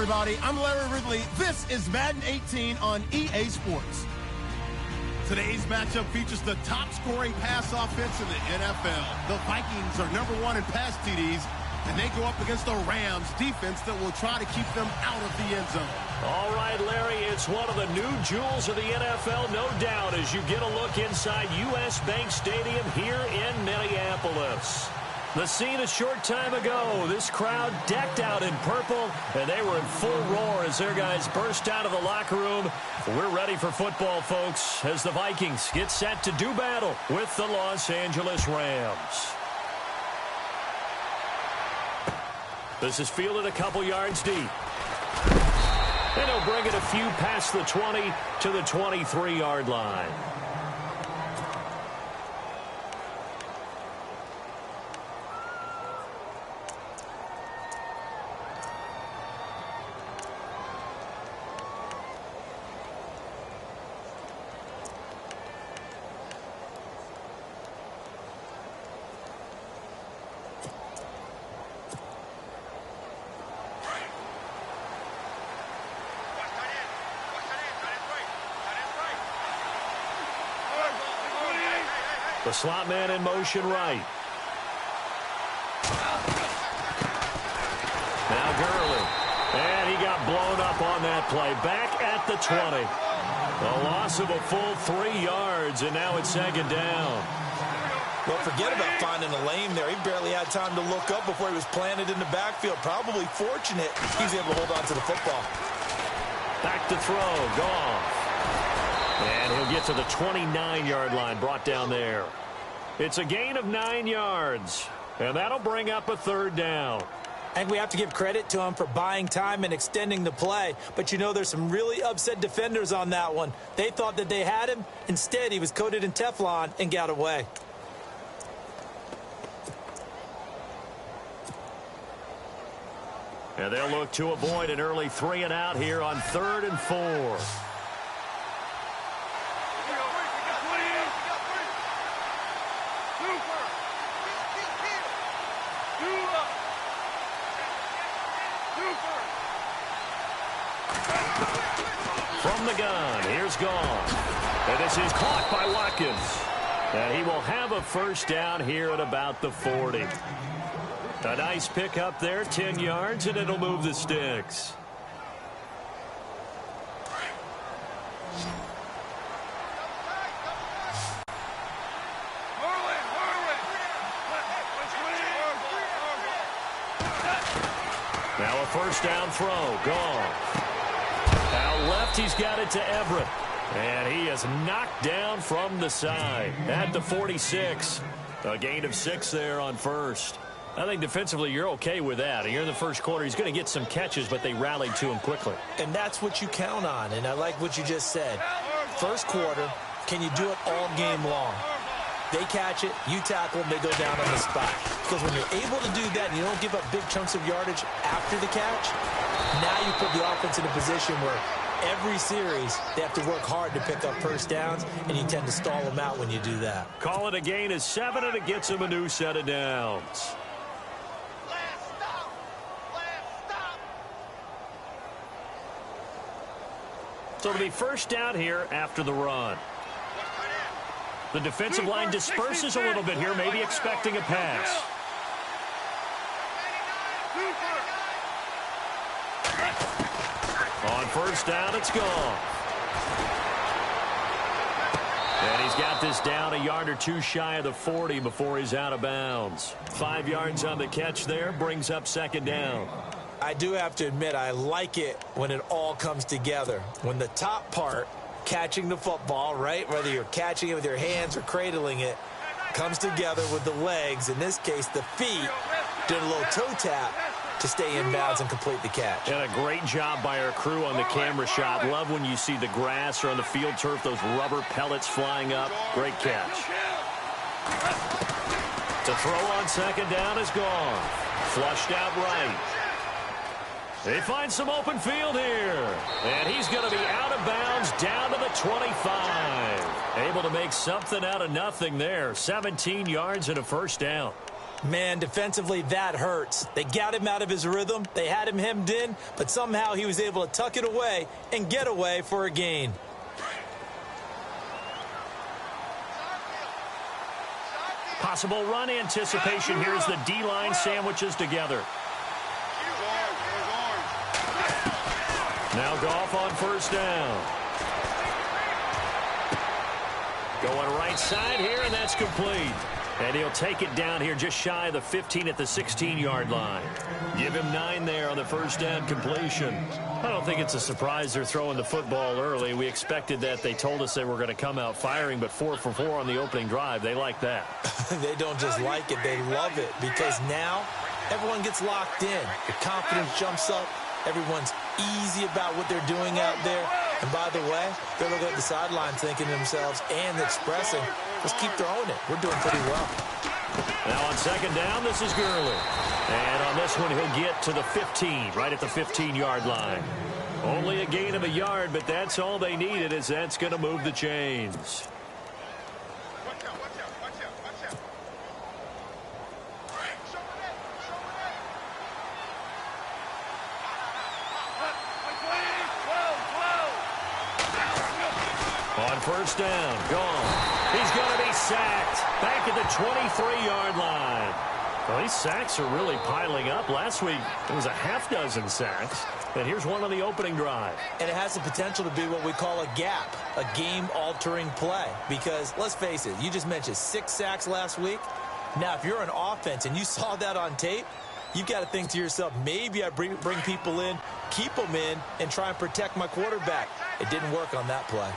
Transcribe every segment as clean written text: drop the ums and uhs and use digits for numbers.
everybody. I'm Larry Ridley. This is Madden 18 on EA Sports. Today's matchup features the top-scoring pass offense in the NFL. The Vikings are #1 in pass TDs, and they go up against the Rams defense that will try to keep them out of the end zone. All right, Larry, it's one of the new jewels of the NFL, no doubt, as you get a look inside U.S. Bank Stadium here in Minneapolis. The scene a short time ago, this crowd decked out in purple, and they were in full roar as their guys burst out of the locker room. We're ready for football, folks, as the Vikings get set to do battle with the Los Angeles Rams. This is fielded a couple yards deep. And he'll bring it a few past the 20 to the 23-yard line. The slot man in motion right. Now Gurley. And he got blown up on that play. Back at the 20. A loss of a full 3 yards, and now it's second down. Well, forget about finding a lane there. He barely had time to look up before he was planted in the backfield. Probably fortunate he's able to hold on to the football. Back to throw. Goff. And he'll get to the 29-yard line, brought down there. It's a gain of 9 yards, and that'll bring up a third down. I think we have to give credit to him for buying time and extending the play. But, you know, there's some really upset defenders on that one. They thought that they had him. Instead, he was coated in Teflon and got away. And they'll look to avoid an early 3 and out here on 3rd and 4. From the gun, here's Goff. And this is caught by Watkins. And he will have a first down here at about the 40. A nice pick up there, 10 yards, and it'll move the sticks. Now a first down throw. Goff. Out left, he's got it to Everett. And he is knocked down from the side at the 46. A gain of 6 there on first. I think defensively you're okay with that. Here in the first quarter, he's going to get some catches, but they rallied to him quickly. And that's what you count on, and I like what you just said. First quarter, can you do it all game long? They catch it, you tackle them, they go down on the spot. Because when you're able to do that and you don't give up big chunks of yardage after the catch, now you put the offense in a position where every series they have to work hard to pick up first downs, and you tend to stall them out when you do that. Call it a gain of 7, and it gets him a new set of downs. So it'll be first down here after the run. The defensive line disperses a little bit here, maybe expecting a pass. On first down, it's gone. And he's got this down a yard or two shy of the 40 before he's out of bounds. 5 yards on the catch there, brings up second down. I do have to admit, I like it when it all comes together. When the top part, catching the football, right, whether you're catching it with your hands or cradling it, comes together with the legs. In this case, the feet did a little toe tap to stay in bounds and complete the catch. And a great job by our crew on the camera shot. Love when you see the grass or on the field turf, those rubber pellets flying up. Great catch. To throw on second down is gone. Flushed out right. They find some open field here. And he's going to be out of bounds down to the 25. Able to make something out of nothing there. 17 yards and a first down. Man, defensively, that hurts. They got him out of his rhythm. They had him hemmed in, but somehow he was able to tuck it away and get away for a gain. Possible run anticipation here as the D-line sandwiches together. Now Goff on first down. Going right side here, and that's complete. And he'll take it down here just shy of the 15 at the 16-yard line. Give him 9 there on the first down completion. I don't think it's a surprise they're throwing the football early. We expected that. They told us they were going to come out firing, but 4 for 4 on the opening drive. They like that. They don't just like it, they love it, because now everyone gets locked in. The confidence jumps up. Everyone's easy about what they're doing out there. And by the way, they're looking at the sideline thinking to themselves and expressing, let's keep throwing it. We're doing pretty well. Now on second down, this is Gurley. And on this one, he'll get to the 15, right at the 15-yard line. Only a gain of a yard, but that's all they needed, as that's going to move the chains. On first down, gone. He's going to be sacked back at the 23-yard line. Well, these sacks are really piling up. Last week, it was a half dozen sacks. And here's one on the opening drive. And it has the potential to be what we call a gap, a game-altering play. Because, let's face it, you just mentioned 6 sacks last week. Now, if you're an offense and you saw that on tape, you've got to think to yourself, maybe I bring people in, keep them in, and try and protect my quarterback. It didn't work on that play.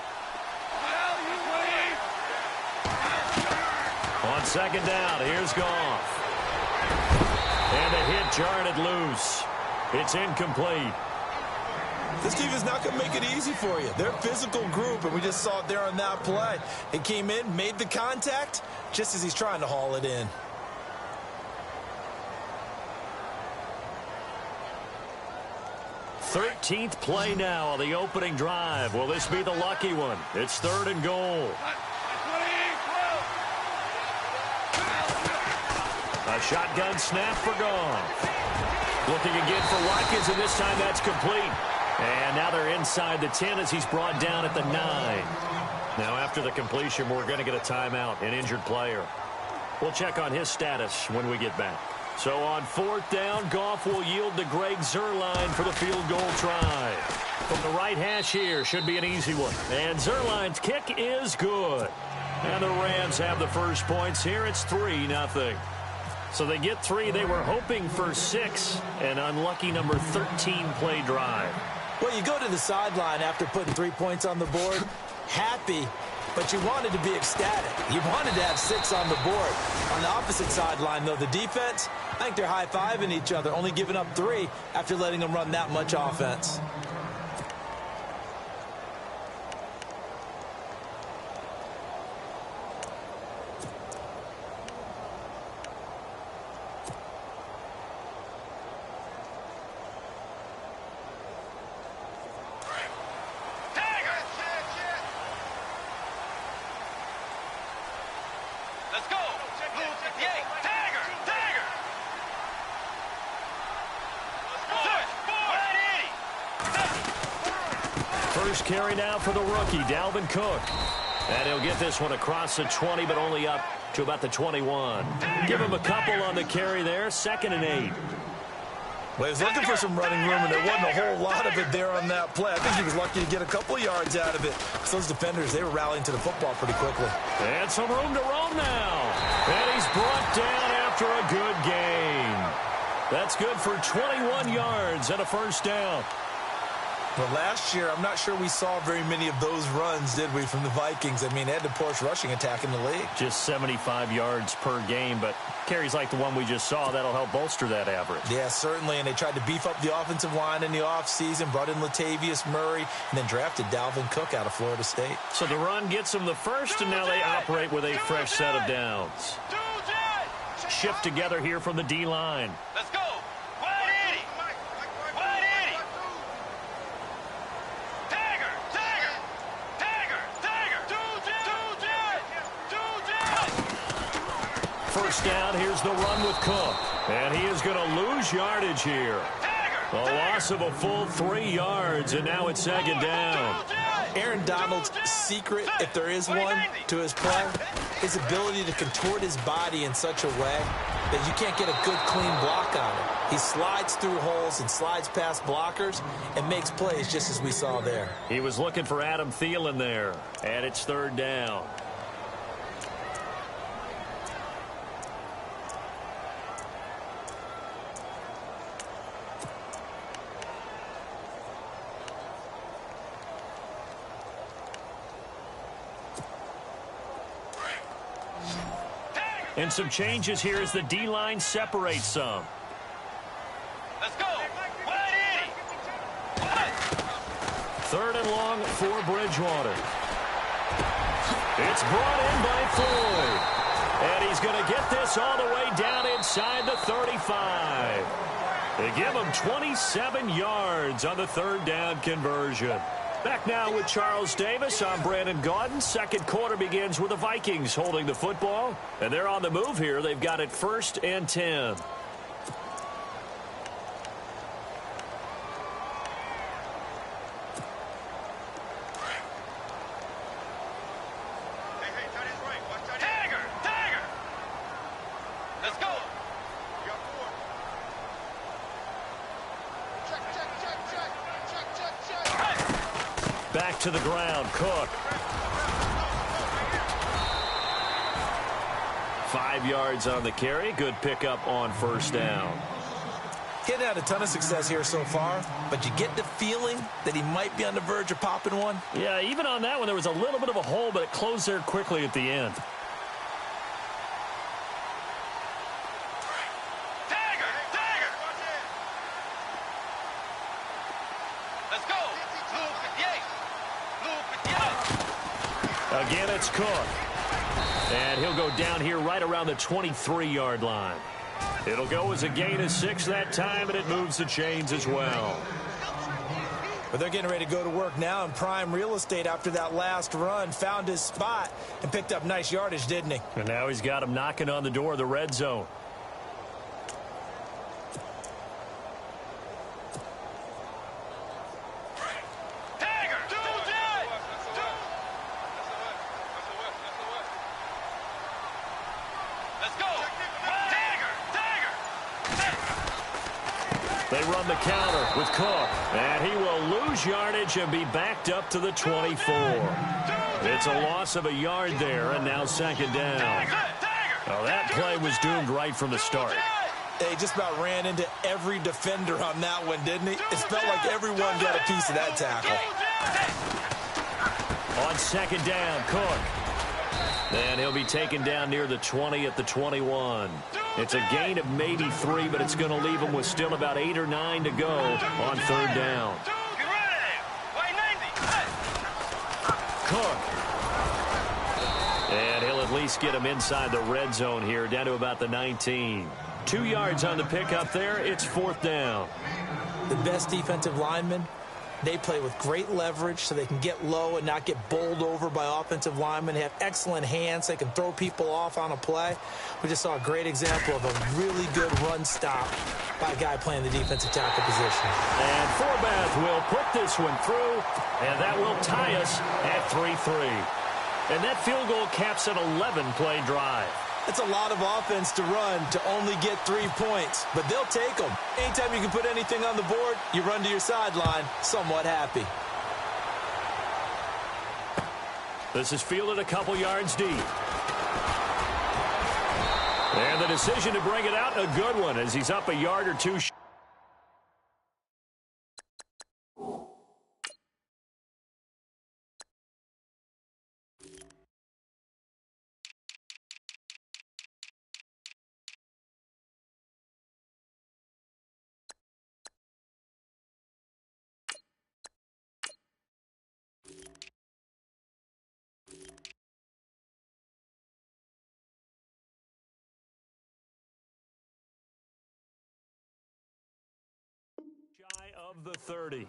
On second down, here's Goff. And the hit jarred it loose. It's incomplete. This team is not going to make it easy for you. They're a physical group, and we just saw it there on that play. It came in, made the contact, just as he's trying to haul it in. Thirteenth play now on the opening drive. Will this be the lucky one? It's 3rd and goal. A shotgun snap for Goff. Looking again for Watkins, and this time that's complete. And now they're inside the 10 as he's brought down at the 9. Now after the completion, we're going to get a timeout, an injured player. We'll check on his status when we get back. So on 4th down, Goff will yield to Greg Zuerlein for the field goal try. From the right hash here, should be an easy one. And Zuerlein's kick is good. And the Rams have the first points here. It's 3-0. So they get 3. They were hoping for 6. An unlucky number 13 play drive. Well, you go to the sideline after putting 3 points on the board, happy, but you wanted to be ecstatic. You wanted to have 6 on the board. On the opposite sideline, though, the defense, I think they're high-fiving each other, only giving up 3 after letting them run that much offense. First carry now for the rookie, Dalvin Cook. And he'll get this one across the 20, but only up to about the 21. Give him a couple on the carry there, 2nd and 8. Well, he was looking for some running room, and there wasn't a whole lot of it there on that play. I think he was lucky to get a couple of yards out of it. Because those defenders, they were rallying to the football pretty quickly. And some room to roam now. And he's brought down after a good gain. That's good for 21 yards and a first down. But last year, I'm not sure we saw very many of those runs, did we, from the Vikings? I mean, they had the poorest rushing attack in the league. Just 75 yards per game, but carries like the one we just saw, that'll help bolster that average. Yeah, certainly, and they tried to beef up the offensive line in the offseason, brought in Latavius Murray, and then drafted Dalvin Cook out of Florida State. So the run gets them the first, and now they operate with a fresh set of downs. Shift together here from the D-line. Let's go. first down. Here's the run with Cook. And he is going to lose yardage here. A loss of a full 3 yards, and now it's second down. Aaron Donald's secret, if there is one, to his play, his ability to contort his body in such a way that you can't get a good, clean block on it. He slides through holes and slides past blockers and makes plays just as we saw there. He was looking for Adam Thielen there, and it's third down. And some changes here as the D-line separates some. Let's go. Third and long for Bridgewater. It's brought in by Floyd. And he's going to get this all the way down inside the 35. They give him 27 yards on the third down conversion. Back now with Charles Davis. I'm Brandon Gaudin. Second quarter begins with the Vikings holding the football. And they're on the move here. They've got it 1st and 10. Back to the ground, Cook. 5 yards on the carry. Good pickup on first down. He hadn't had a ton of success here so far, but you get the feeling that he might be on the verge of popping one. Yeah, even on that one, there was a little bit of a hole, but it closed there quickly at the end. Again, it's Cook. And he'll go down here right around the 23-yard line. It'll go as a gain of 6 that time, and it moves the chains as well. But they're getting ready to go to work now in prime real estate after that last run. Found his spot and picked up nice yardage, didn't he? And now he's got him knocking on the door of the red zone. They run the counter with Cook, and he will lose yardage and be backed up to the 24. It's a loss of a yard there, and now second down. Well, that play was doomed right from the start. They just about ran into every defender on that one, didn't he? It felt like everyone got a piece of that tackle. On second down, Cook. And he'll be taken down near the 20 at the 21. It's a gain of maybe 3, but it's going to leave him with still about 8 or 9 to go on third down. Cook. And he'll at least get him inside the red zone here, down to about the 19. 2 yards on the pickup there. It's fourth down. The best defensive linemen, they play with great leverage so they can get low and not get bowled over by offensive linemen. They have excellent hands. They can throw people off on a play. We just saw a great example of a really good run stop by a guy playing the defensive tackle position. And Forbath will put this one through, and that will tie us at 3-3. And that field goal caps an 11-play drive. It's a lot of offense to run to only get 3 points, but they'll take them. Anytime you can put anything on the board, you run to your sideline somewhat happy. This is fielded a couple yards deep. And the decision to bring it out, a good one, as he's up a yard or 2. Shy of the 30.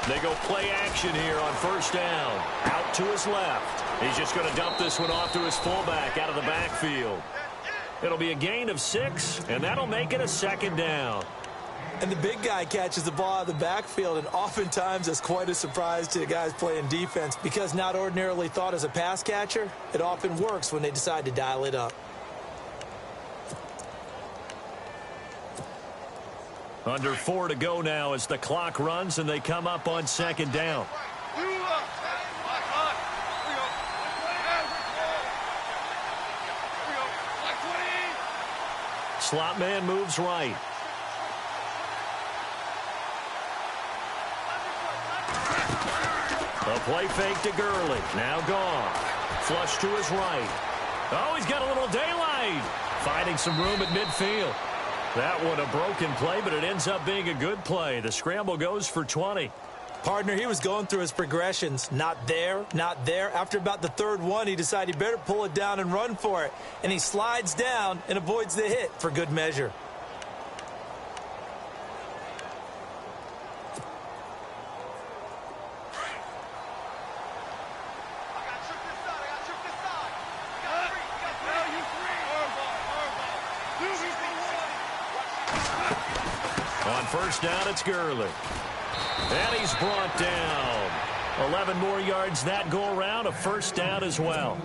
They go play action here on first down. Out to his left. He's just going to dump this one off to his fullback out of the backfield. It'll be a gain of 6, and that'll make it a second down. And the big guy catches the ball out of the backfield, and oftentimes it's quite a surprise to the guys playing defense because not ordinarily thought as a pass catcher, it often works when they decide to dial it up. Under 4 to go now as the clock runs and they come up on second down. Slot man moves right. A play fake to Gurley. Now gone. Flush to his right. Oh, he's got a little daylight. Finding some room at midfield. That one a broken play, but it ends up being a good play. The scramble goes for 20. Partner, he was going through his progressions. Not there, not there. After about the third one, he decided he better pull it down and run for it. And he slides down and avoids the hit for good measure. On first down, it's Gurley. And he's brought down. 11 more yards that go around, a first down as well.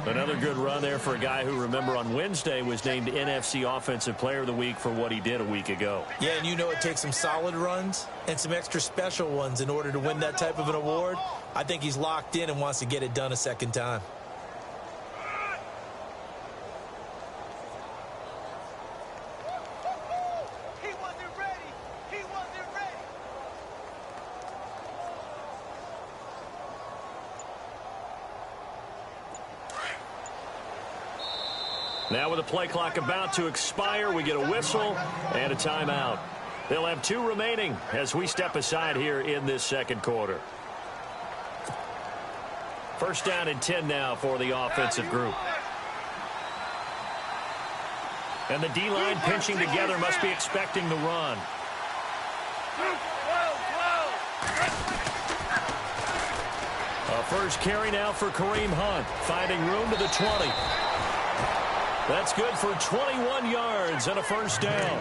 Another good run there for a guy who, remember, on Wednesday was named NFC Offensive Player of the Week for what he did a week ago. Yeah, and you know it takes some solid runs and some extra special ones in order to win that type of an award. I think he's locked in and wants to get it done a second time. Now with the play clock about to expire, we get a whistle and a timeout. They'll have 2 remaining as we step aside here in this second quarter. First down and 10 now for the offensive group. And the D-line pinching together must be expecting the run. A first carry now for Kareem Hunt, finding room to the 20. That's good for 21 yards and a first down.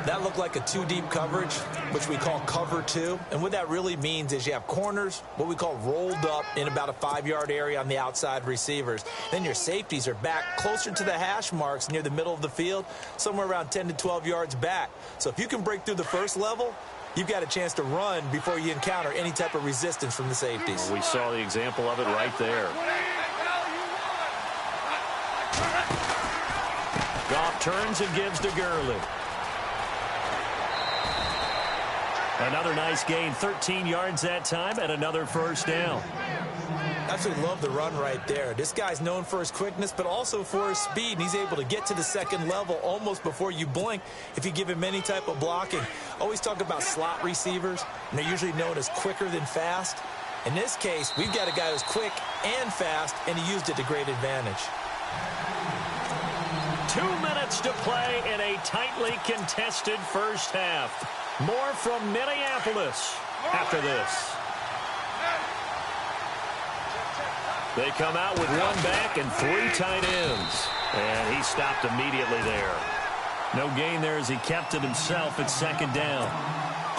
That looked like a 2-deep coverage, which we call cover 2. And what that really means is you have corners, what we call rolled up in about a 5-yard area on the outside receivers. Then your safeties are back closer to the hash marks near the middle of the field, somewhere around 10 to 12 yards back. So if you can break through the first level, you've got a chance to run before you encounter any type of resistance from the safeties. Well, we saw the example of it right there. Goff turns and gives to Gurley. Another nice gain, 13 yards that time, and another first down. Absolutely love the run right there. This guy's known for his quickness, but also for his speed, and he's able to get to the second level almost before you blink if you give him any type of blocking. Always talk about slot receivers, and they're usually known as quicker than fast. In this case, we've got a guy who's quick and fast, and he used it to great advantage. 2 minutes to play in a tightly contested first half. More from Minneapolis after this. They come out with 1 back and 3 tight ends. And he stopped immediately there. No gain there as he kept it himself at second down.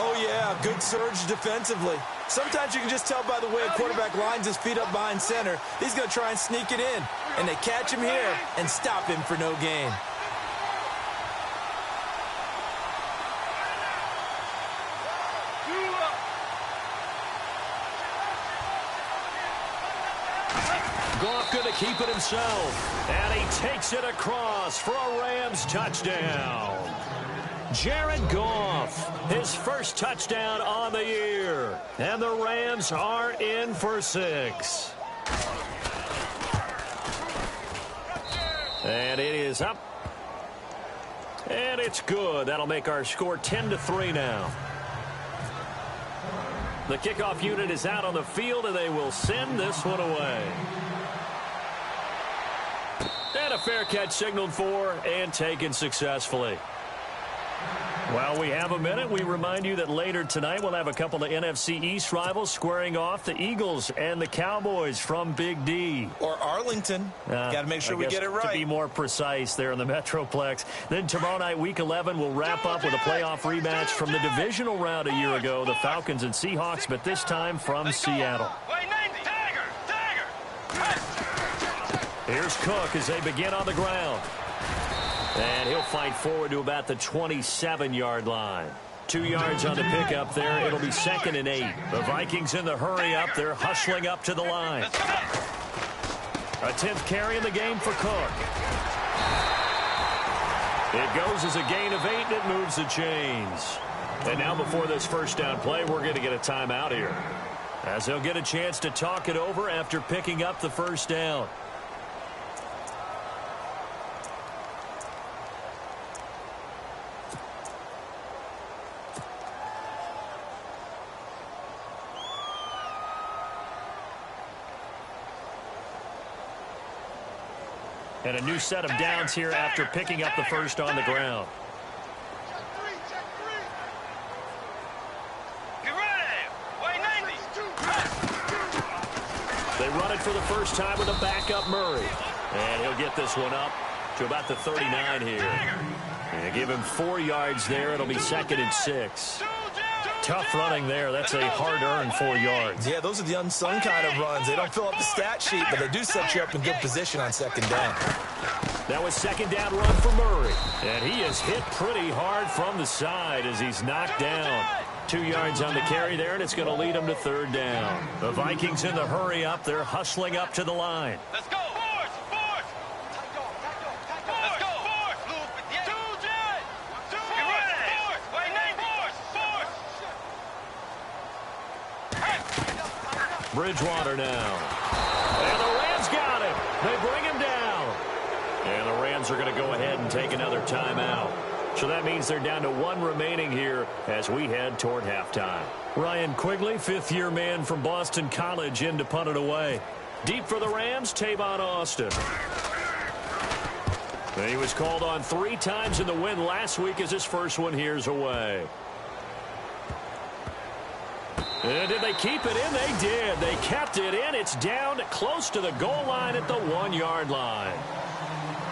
Oh, yeah, good surge defensively. Sometimes you can just tell by the way a quarterback lines his feet up behind center. He's going to try and sneak it in. And they catch him here and stop him for no gain. Goff going to keep it himself. And he takes it across for a Rams touchdown. Jared Goff, his first touchdown on the year. And the Rams are in for 6. And it is up. And it's good. That'll make our score 10-3 now. The kickoff unit is out on the field, and they will send this one away. And a fair catch signaled for and taken successfully. Well, we have a minute. We remind you that later tonight we'll have a couple of NFC East rivals squaring off, the Eagles and the Cowboys from Big D. Or Arlington. Got to make sure we get it right. To be more precise there in the Metroplex. Then tomorrow night, Week 11, we'll wrap up with a playoff rematch from the divisional round a year ago, the Falcons and Seahawks, but this time from Seattle. Here's Cook as they begin on the ground. And he'll fight forward to about the 27-yard line. 2 yards on the pickup there. It'll be 2nd and 8. The Vikings in the hurry up. They're hustling up to the line. A 10th carry in the game for Cook. It goes as a gain of 8, and it moves the chains. And now before this first down play, we're going to get a timeout here, as they'll get a chance to talk it over after picking up the first down. And a new set of downs here after picking up the first on the ground. They run it for the first time with a backup Murray. And he'll get this one up to about the 39 here. And give him 4 yards there. It'll be 2nd and 6. Tough running there. That's a hard-earned 4 yards. Yeah, those are the unsung kind of runs. They don't fill up the stat sheet, but they do set you up in good position on 2nd down. That was 2nd down run for Murray. And he is hit pretty hard from the side as he's knocked down. 2 yards on the carry there, and it's going to lead him to 3rd down. The Vikings in the hurry up. They're hustling up to the line. Let's go. Bridgewater now. And the Rams got him. They bring him down. And the Rams are going to go ahead and take another timeout. So that means they're down to 1 remaining here as we head toward halftime. Ryan Quigley, 5th-year man from Boston College, in to punt it away. Deep for the Rams, Tavon Austin. He was called on 3 times in the win last week as his first one here's away. And did they keep it in? They did. They kept it in. It's down close to the goal line at the 1-yard line.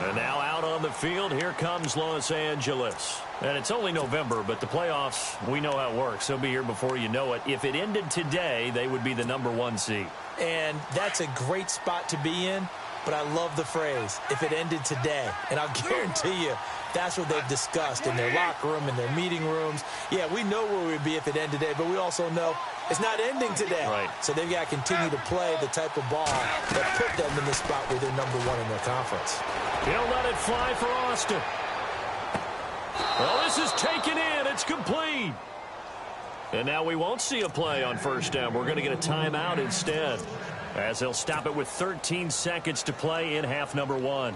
And now out on the field, here comes Los Angeles. And it's only November, but the playoffs, we know how it works. They'll be here before you know it. If it ended today, they would be the #1 seed. And that's a great spot to be in, but I love the phrase, if it ended today. And I'll guarantee you, that's what they've discussed in their locker room, in their meeting rooms. Yeah, we know where we'd be if it ended today, but we also know it's not ending today. Right. So they've got to continue to play the type of ball that put them in the spot where they're #1 in their conference. He'll let it fly for Austin. Well, this is taken in. It's complete. And now we won't see a play on first down. We're going to get a timeout instead, as they'll stop it with 13 seconds to play in half #1.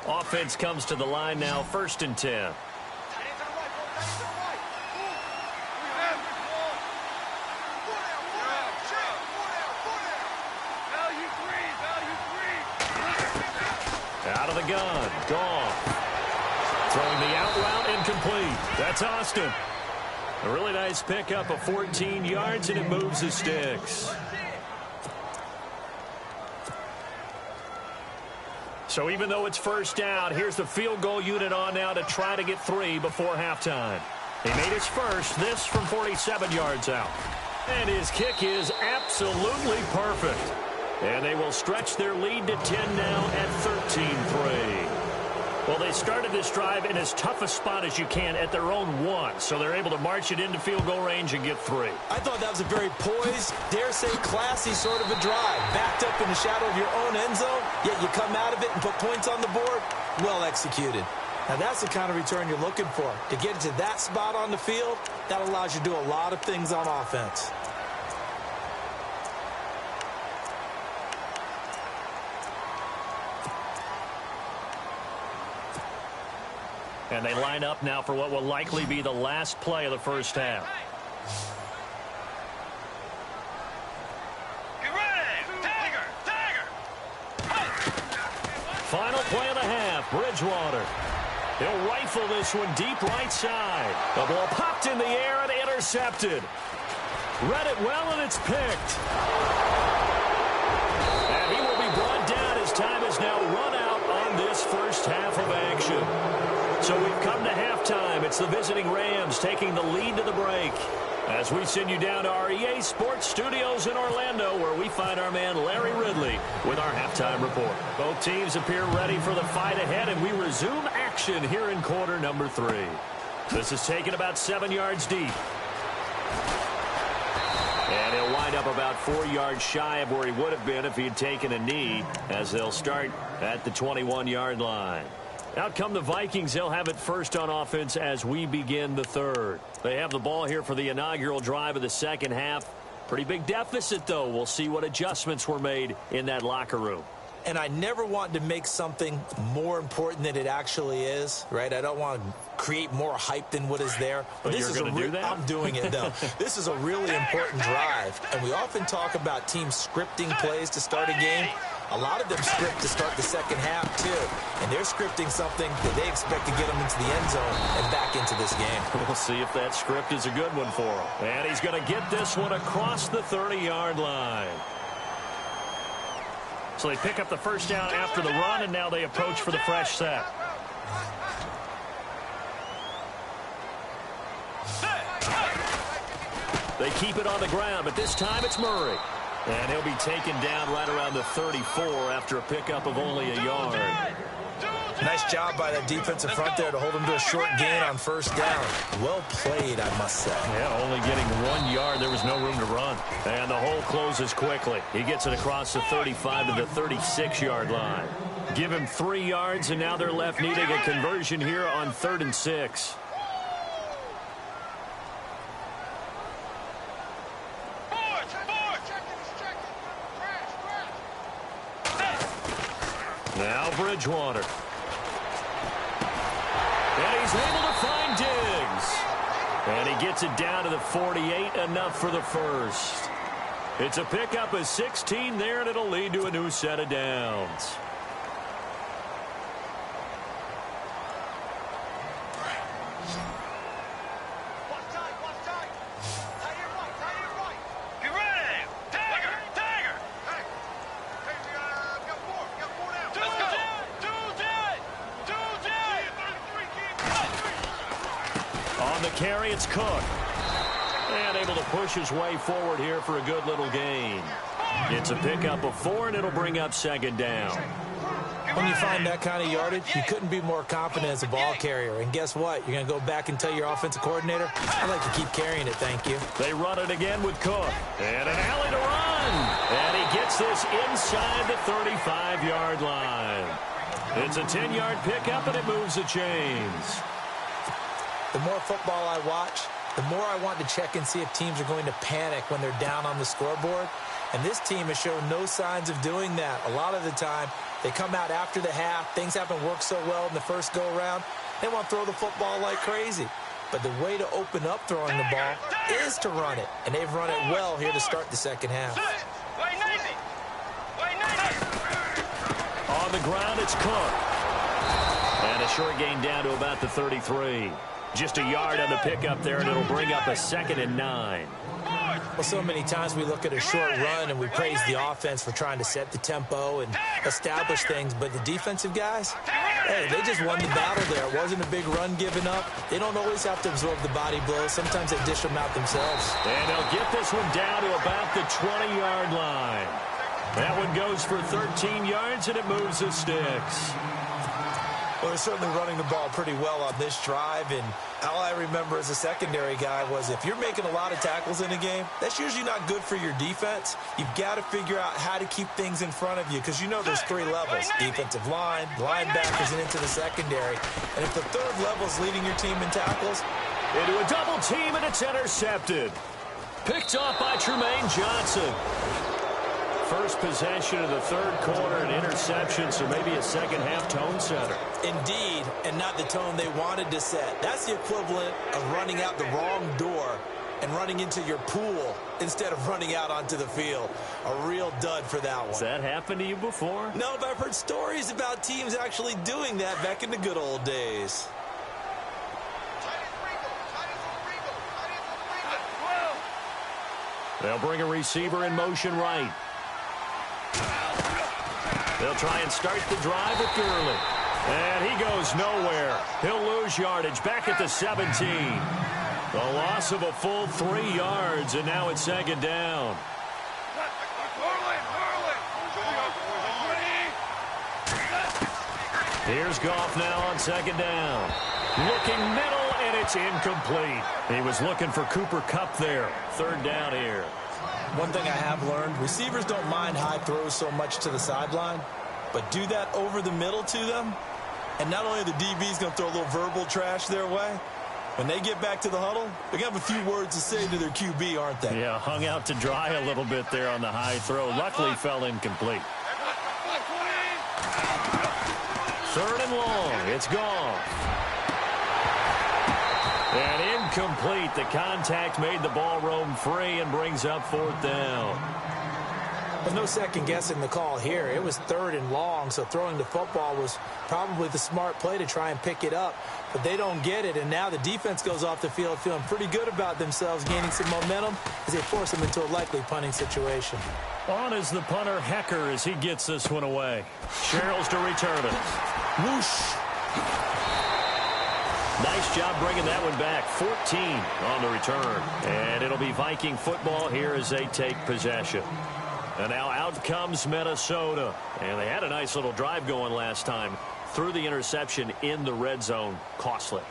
Offense comes to the line now, 1st and 10. Out of the gun, Goff. Throwing the out route, incomplete. That's Austin. A really nice pickup of 14 yards, and it moves the sticks. So even though it's first down, here's the field goal unit on now to try to get 3 before halftime. He made his first, this from 47 yards out. And his kick is absolutely perfect. And they will stretch their lead to 10 now at 13-3. Well, they started this drive in as tough a spot as you can at their own 1, so they're able to march it into field goal range and get 3. I thought that was a very poised, dare say classy sort of a drive. Backed up in the shadow of your own end zone, yet you come out of it and put points on the board. Well executed. Now, that's the kind of return you're looking for. To get to that spot on the field, that allows you to do a lot of things on offense. And they line up now for what will likely be the last play of the first half. Get ready! Tiger! Final play of the half. half. Bridgewater. He'll rifle this one deep right side. The ball popped in the air and intercepted. Read it well, and it's picked. And he will be brought down as time is now run out on this first half of action. So we've come to halftime. It's the visiting Rams taking the lead to the break. As we send you down to our EA Sports Studios in Orlando, where we find our man Larry Ridley with our halftime report. Both teams appear ready for the fight ahead, and we resume action here in quarter number 3. This is taken about 7 yards deep. And he'll wind up about 4 yards shy of where he would have been if he had taken a knee, as they'll start at the 21-yard line. Out come the Vikings. They'll have it first on offense as we begin the third. They have the ball here for the inaugural drive of the second half. Pretty big deficit, though. We'll see what adjustments were made in that locker room. And I never want to make something more important than it actually is, right? I don't want to create more hype than what is there. But this is do that? I'm doing it, though. This is a really important drive. And we often talk about teams scripting plays to start a game. A lot of them script to start the second half, too. And they're scripting something that they expect to get them into the end zone and back into this game. We'll see if that script is a good one for him. And he's going to get this one across the 30-yard line. So they pick up the first down after the run, and now they approach for the fresh set. They keep it on the ground, but this time it's Murray. And he'll be taken down right around the 34 after a pickup of only a yard. Nice job by that defensive front there to hold him to a short gain on first down. Well played, I must say. Yeah, only getting 1 yard. There was no room to run. And the hole closes quickly. He gets it across the 35 to the 36-yard line. Give him 3 yards, and now they're left needing a conversion here on 3rd and 6. Now Bridgewater. And he's able to find Diggs. And he gets it down to the 48, enough for the first. It's a pickup of 16 there, and it'll lead to a new set of downs. Carry, it's Cook. And able to push his way forward here for a good little gain. It's a pickup of 4, and it'll bring up 2nd down. When you find that kind of yardage, you couldn't be more confident as a ball carrier. And guess what? You're going to go back and tell your offensive coordinator, I'd like to keep carrying it, thank you. They run it again with Cook. And an alley to run. And he gets this inside the 35-yard line. It's a 10-yard pickup, and it moves the chains. The more football I watch, the more I want to check and see if teams are going to panic when they're down on the scoreboard. And this team has shown no signs of doing that. A lot of the time, they come out after the half. Things haven't worked so well in the first go-around. They want to throw the football like crazy. But the way to open up throwing the ball is to run it. And they've run it well here to start the second half. On the ground, it's Cook. And a short gain down to about the 33. Just a yard on the pickup there, and it'll bring up a 2nd and 9. Well, so many times we look at a short run and we praise the offense for trying to set the tempo and establish things, but the defensive guys, hey, they just won the battle there. It wasn't a big run given up. They don't always have to absorb the body blows. Sometimes they dish them out themselves. And they'll get this one down to about the 20-yard line. That one goes for 13 yards, and it moves the sticks. Well, they're certainly running the ball pretty well on this drive, and all I remember as a secondary guy was if you're making a lot of tackles in a game, that's usually not good for your defense. You've got to figure out how to keep things in front of you because you know there's 3 levels, defensive line, linebackers, and into the secondary. And if the 3rd level is leading your team in tackles, into a double team, and it's intercepted. Picked off by Tremaine Johnson. First possession of the 3rd quarter, an interception, so maybe a second-half tone setter. Indeed, and not the tone they wanted to set. That's the equivalent of running out the wrong door and running into your pool instead of running out onto the field. A real dud for that one. Has that happened to you before? No, but I've heard stories about teams actually doing that back in the good old days. They'll bring a receiver in motion right. They'll try and start the drive with Gurley. And he goes nowhere. He'll lose yardage back at the 17. The loss of a full 3 yards, and now it's second down. Here's Goff now on second down. Looking middle, and it's incomplete. He was looking for Cooper Kupp there. Third down here. One thing I have learned, receivers don't mind high throws so much to the sideline, but do that over the middle to them, and not only are the DBs going to throw a little verbal trash their way, when they get back to the huddle, they're going to have a few words to say to their QB, aren't they? Yeah, hung out to dry a little bit there on the high throw. Luckily fell incomplete. Third and long. It's gone. And incomplete. The contact made the ball roam free and brings up fourth down. There's no second guessing the call here. It was third and long, so throwing the football was probably the smart play to try and pick it up. But they don't get it, and now the defense goes off the field feeling pretty good about themselves, gaining some momentum as they force them into a likely punting situation. On is the punter Hecker as he gets this one away. Sherrills to return it. Whoosh. Nice job bringing that one back. 14 on the return. And it'll be Viking football here as they take possession. And now out comes Minnesota. And they had a nice little drive going last time. Threw the interception in the red zone. Costly.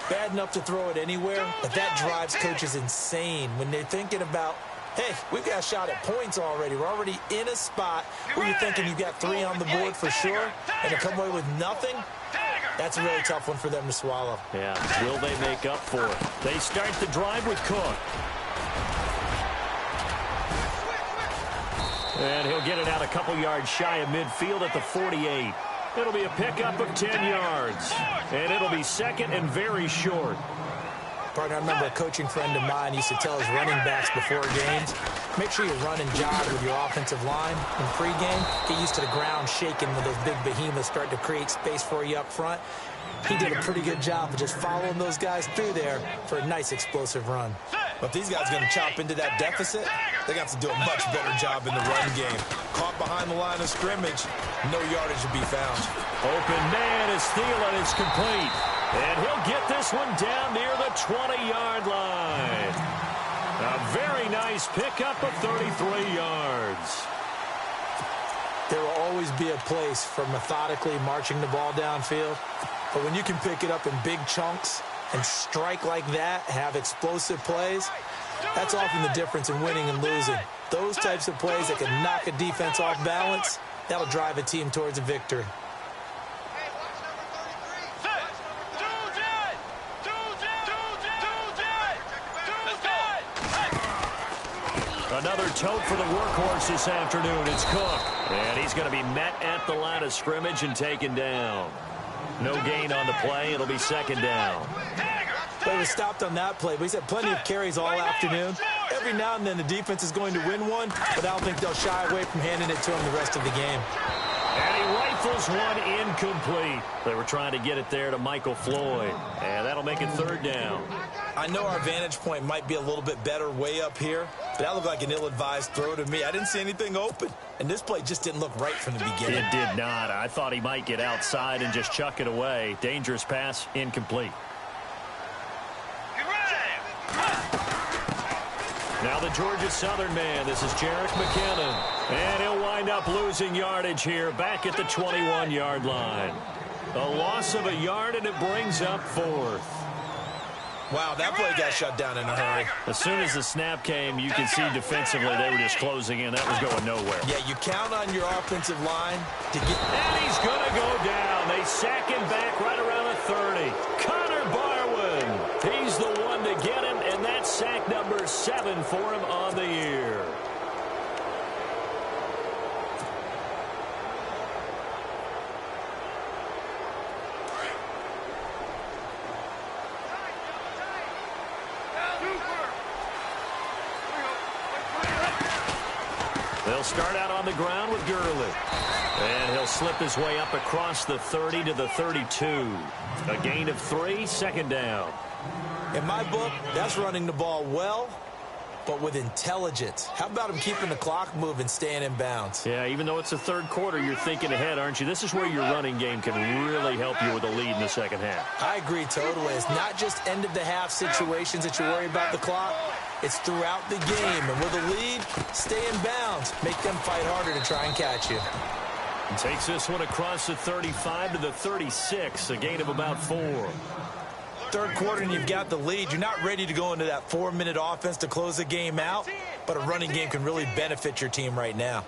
Bad enough to throw it anywhere, but that drives coaches insane when they're thinking about, hey, we've got a shot at points already. We're already in a spot where you're thinking you've got 3 on the board for sure, and to come away with nothing, that's a really tough one for them to swallow. Yeah, will they make up for it? They start the drive with Cook. And he'll get it out a couple yards shy of midfield at the 48. It'll be a pickup of 10 yards. And it'll be second and very short. Partner, I remember a coaching friend of mine used to tell his running backs before games, make sure you run and jog with your offensive line in pregame. Get used to the ground shaking when those big behemoths start to create space for you up front. He did a pretty good job of just following those guys through there for a nice explosive run. But if these guys are going to chop into that deficit, they're going to have to do a much better job in the run game. Caught behind the line of scrimmage, no yardage to be found. Open man is Thielen. It's complete. And he'll get this one down near the 20-yard line. A very nice pickup of 33 yards. There will always be a place for methodically marching the ball downfield. But when you can pick it up in big chunks and strike like that, have explosive plays, that's often the difference in winning and losing. Those types of plays that can knock a defense off balance, that'll drive a team towards a victory. Another tote for the workhorse this afternoon. It's Cook. And he's going to be met at the line of scrimmage and taken down. No gain on the play. It'll be second down. Well, he was stopped on that play, but he's had plenty of carries all afternoon. Every now and then the defense is going to win one, but I don't think they'll shy away from handing it to him the rest of the game. And he rifles one incomplete. They were trying to get it there to Michael Floyd. And that'll make it third down. I know our vantage point might be a little bit better way up here, but that looked like an ill-advised throw to me. I didn't see anything open, and this play just didn't look right from the beginning. It did not. I thought he might get outside and just chuck it away. Dangerous pass, incomplete. Now the Georgia Southern man. This is Jerick McKinnon. And he'll wind up losing yardage here back at the 21-yard line. A loss of a yard, and it brings up fourth. Wow, that play got shut down in a hurry. As soon as the snap came, you could see defensively they were just closing in. That was going nowhere. Yeah, you count on your offensive line to get... And he's going to go down. They sack him back right around the 30. Connor Barwin. He's the one to get him, and that's sack number 7 for him on the year. They'll start out on the ground with Gurley. And he'll slip his way up across the 30 to the 32. A gain of 3, second down. In my book, that's running the ball well, but with intelligence. How about him keeping the clock moving, staying in bounds? Yeah, even though it's the third quarter, you're thinking ahead, aren't you? This is where your running game can really help you with a lead in the second half. I agree totally. It's not just end-of-the-half situations that you worry about the clock. It's throughout the game. And with a lead, stay in bounds. Make them fight harder to try and catch you. And takes this one across the 35 to the 36, a gain of about 4. Third quarter and you've got the lead. You're not ready to go into that 4-minute offense to close the game out, but a running game can really benefit your team right now.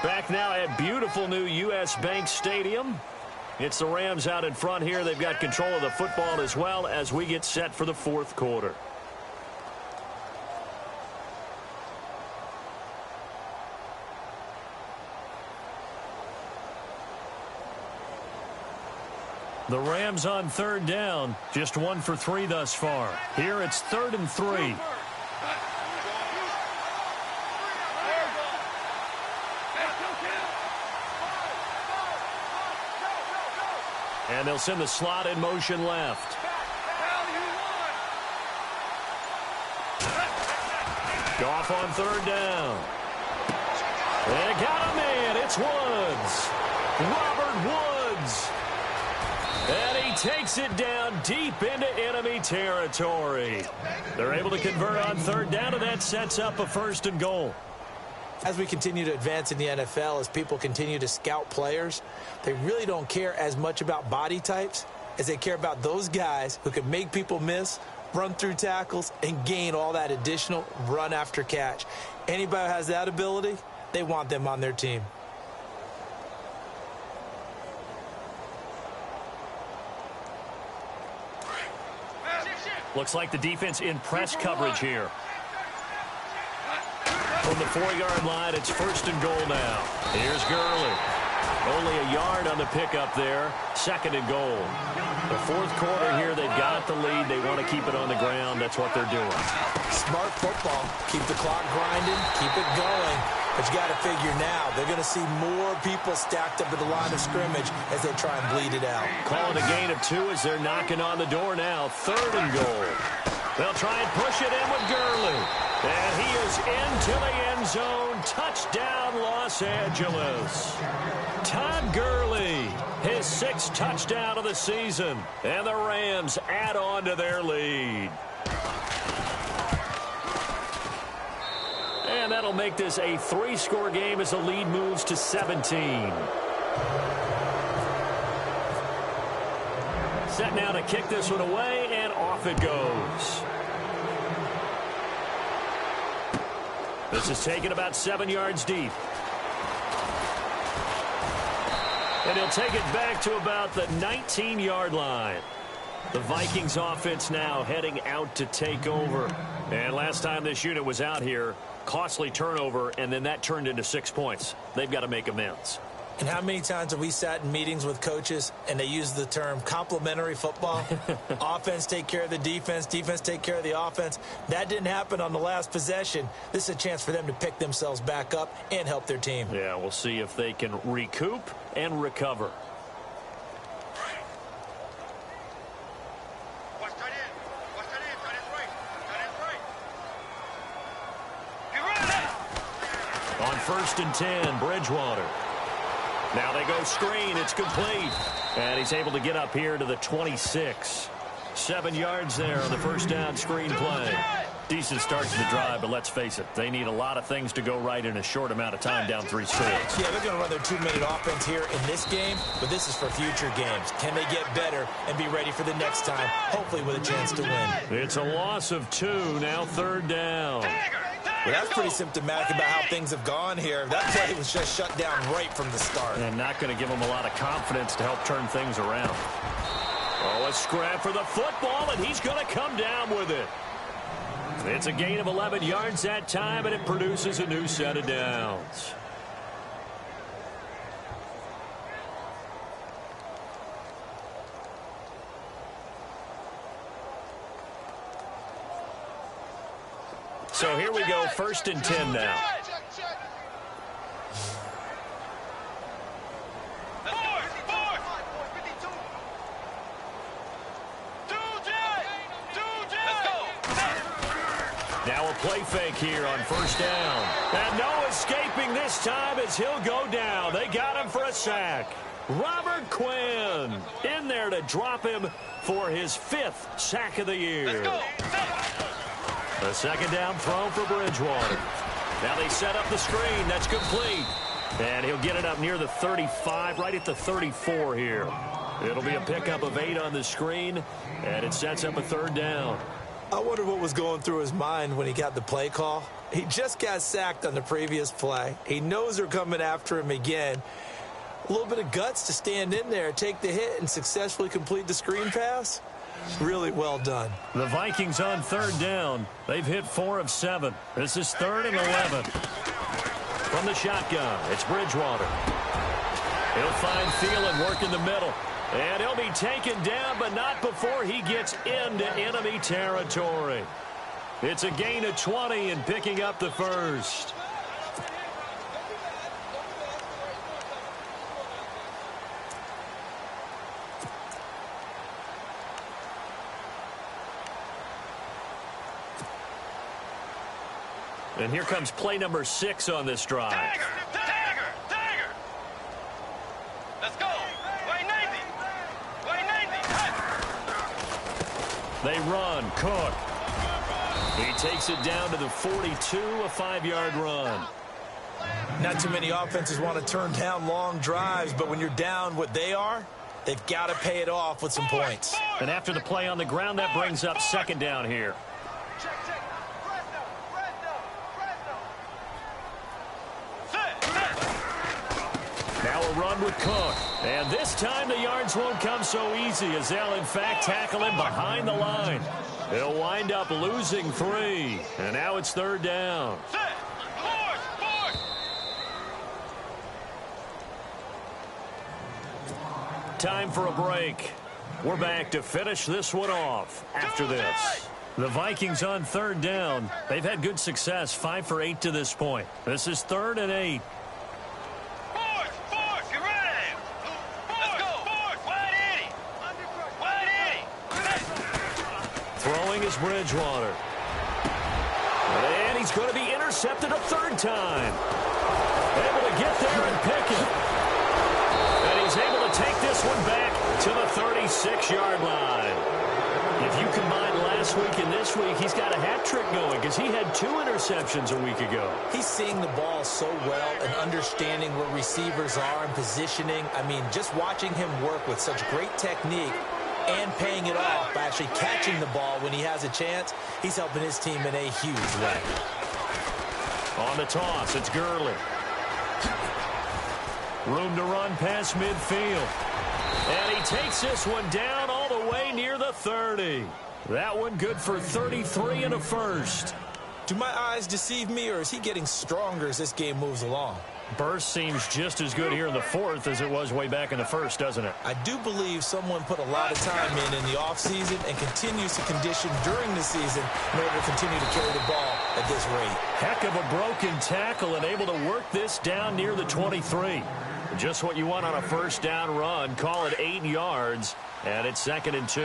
Back now at beautiful new U.S. Bank Stadium. It's the Rams out in front here. They've got control of the football as well as we get set for the fourth quarter. The Rams on third down, just 1 for 3 thus far. Here it's 3rd and 3. And they'll send the slot in motion left. Goff on third down. They got a man. It's Woods. Robert Woods. And he takes it down deep into enemy territory. They're able to convert on third down, and that sets up a 1st and goal. As we continue to advance in the NFL, as people continue to scout players, they really don't care as much about body types as they care about those guys who can make people miss, run through tackles, and gain all that additional run after catch. Anybody who has that ability, they want them on their team. Looks like the defense in press coverage here. From the 4-yard line, it's 1st and goal now. Here's Gurley. Only a yard on the pickup there. 2nd and goal. The fourth quarter here, they've got the lead. They want to keep it on the ground. That's what they're doing. Smart football. Keep the clock grinding. Keep it going. But you got to figure now, they're going to see more people stacked up at the line of scrimmage as they try and bleed it out. Calling a gain of 2 as they're knocking on the door now. 3rd and goal. They'll try and push it in with Gurley. And he is into the end zone. Touchdown, Los Angeles. Todd Gurley, his 6th touchdown of the season. And the Rams add on to their lead. And that'll make this a 3-score game as the lead moves to 17. Set now to kick this one away, and off it goes. This is taken about 7 yards deep. And he'll take it back to about the 19-yard line. The Vikings offense now heading out to take over. And last time this unit was out here, costly turnover, and then that turned into 6 points. They've got to make amends. And how many times have we sat in meetings with coaches and they use the term complementary football? Offense take care of the defense, defense take care of the offense. That didn't happen on the last possession. This is a chance for them to pick themselves back up and help their team. Yeah, we'll see if they can recoup and recover. On 1st and 10, Bridgewater. Now they go screen. It's complete. And he's able to get up here to the 26. 7 yards there on the first down screen play. Decent start to the drive, but let's face it, they need a lot of things to go right in a short amount of time down 3 scores. Yeah, they're going to run their 2-minute offense here in this game, but this is for future games. Can they get better and be ready for the next time, hopefully with a chance to win? It's a loss of 2, now 3rd down. Well, that's pretty symptomatic about how things have gone here. That play was just shut down right from the start. And not going to give them a lot of confidence to help turn things around. Oh, a scrap for the football, and he's going to come down with it. It's a gain of 11 yards that time, and it produces a new set of downs. So here we go, 1st and 10 now. Now a play fake here on 1st down. And no escaping this time as he'll go down. They got him for a sack. Robert Quinn in there to drop him for his 5th sack of the year. A 2nd down throw for Bridgewater. Now they set up the screen. That's complete. And he'll get it up near the 35, right at the 34 here. It'll be a pickup of 8 on the screen, and it sets up a 3rd down. I wonder what was going through his mind when he got the play call. He just got sacked on the previous play. He knows they're coming after him again. A little bit of guts to stand in there, take the hit, and successfully complete the screen pass. Really well done. The Vikings on 3rd down. They've hit 4 of 7. This is 3rd and 11. From the shotgun, it's Bridgewater. He'll find Thielen work in the middle. And he'll be taken down, but not before he gets into enemy territory. It's a gain of 20 and picking up the 1st. And here comes play number 6 on this drive. Dagger! Let's go! They run. Cook. He takes it down to the 42, a 5-yard run. Not too many offenses want to turn down long drives, but when you're down what they are, they've got to pay it off with some points. And after the play on the ground, that brings up 2nd down here. Now a run with Cook. And this time the yards won't come so easy as they'll, in fact, tackle him behind the line. They'll wind up losing 3. And now it's 3rd down. Time for a break. We're back to finish this one off after this. The Vikings on 3rd down. They've had good success, 5 for 8 to this point. This is 3rd and 8. Throwing is Bridgewater. And he's going to be intercepted a 3rd time. Able to get there and pick it. And he's able to take this one back to the 36-yard line. If you combine last week and this week, he's got a hat trick going because he had 2 interceptions a week ago. He's seeing the ball so well and understanding where receivers are and positioning. I mean, just watching him work with such great technique and paying it off by actually catching the ball when he has a chance, he's helping his team in a huge way. On the toss, it's Gurley. Room to run past midfield. And he takes this one down all the way near the 30. That one good for 33 and a 1st. Do my eyes deceive me, or is he getting stronger as this game moves along? Burst seems just as good here in the 4th as it was way back in the 1st, doesn't it? I do believe someone put a lot of time in the offseason and continues to condition during the season in order to continue to carry the ball at this rate. Heck of a broken tackle and able to work this down near the 23. Just what you want on a 1st down run. Call it 8 yards, and it's 2nd and 2.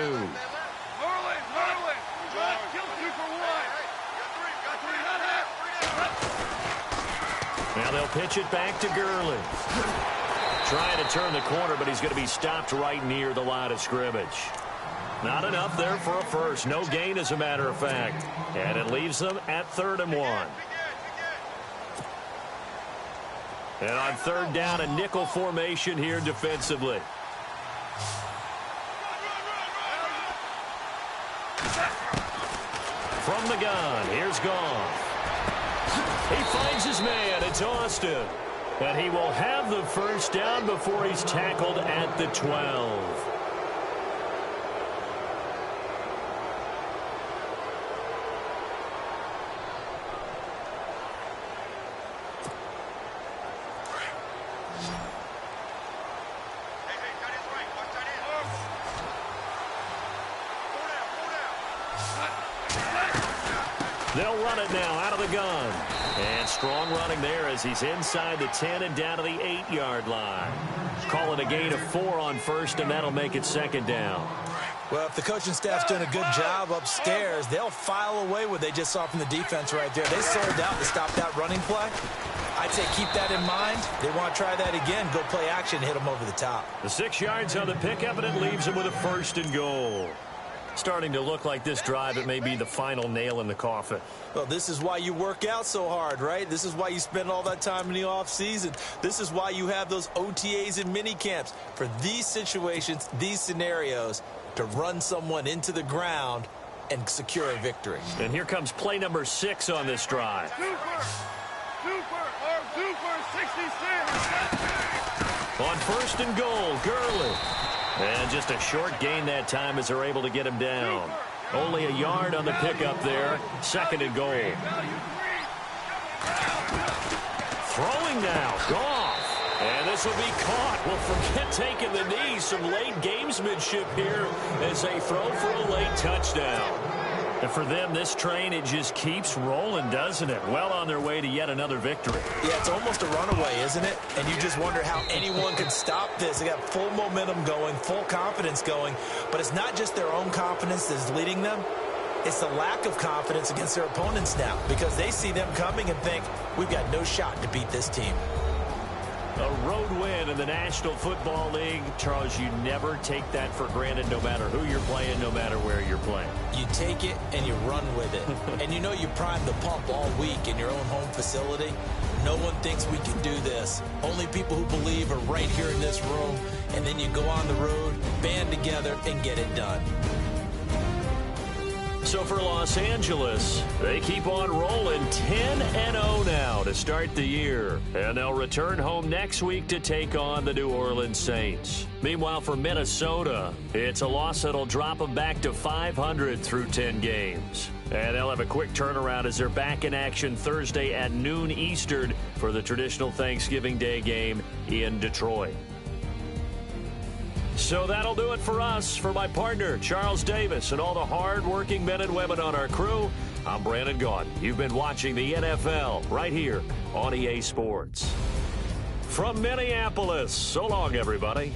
Now they'll pitch it back to Gurley. Trying to turn the corner, but he's going to be stopped right near the line of scrimmage. Not enough there for a 1st. No gain, as a matter of fact. And it leaves them at 3rd and 1. And on 3rd down, a nickel formation here defensively. From the gun, here's Goff. He finds his man. It's Austin. And he will have the 1st down before he's tackled at the 12. They'll run it now out of the gun. And strong running there as he's inside the 10 and down to the 8-yard line. Calling a gain of 4 on first, and that'll make it second down. Well, if the coaching staff's doing a good job upstairs, they'll file away what they just saw from the defense right there. They sold out to stop that running play. I'd say keep that in mind. They want to try that again. Go play action, hit them over the top. The 6 yards on the pickup, and it leaves them with a first and goal. Starting to look like this drive, it may be the final nail in the coffin. Well, this is why you work out so hard, right? This is why you spend all that time in the offseason. This is why you have those OTAs and mini camps. For these situations, these scenarios, to run someone into the ground and secure a victory. And here comes play number 6 on this drive. Super 66. On first and goal, Gurley. And just a short gain that time as they're able to get him down. Only a yard on the pickup there. Second and goal. Throwing now. Goff. And this will be caught. Well, forget taking the knee. Some late gamesmanship here as they throw for a late touchdown. And for them, this train, it just keeps rolling, doesn't it? Well on their way to yet another victory. Yeah, it's almost a runaway, isn't it? And you just wonder how anyone could stop this. They got full momentum going, full confidence going. But it's not just their own confidence that's leading them. It's the lack of confidence against their opponents now because they see them coming and think, we've got no shot to beat this team. A road win in the National Football League. Charles, you never take that for granted no matter who you're playing, no matter where you're playing. You take it and you run with it. And you know you prime the pump all week in your own home facility. No one thinks we can do this. Only people who believe are right here in this room. And then you go on the road, band together, and get it done. So for Los Angeles, they keep on rolling 10-0 now to start the year. And they'll return home next week to take on the New Orleans Saints. Meanwhile, for Minnesota, it's a loss that'll drop them back to 500 through 10 games. And they'll have a quick turnaround as they're back in action Thursday at noon Eastern for the traditional Thanksgiving Day game in Detroit. So that'll do it for us. For my partner, Charles Davis, and all the hard-working men and women on our crew, I'm Brandon Gaudin. You've been watching the NFL right here on EA Sports. From Minneapolis, so long, everybody.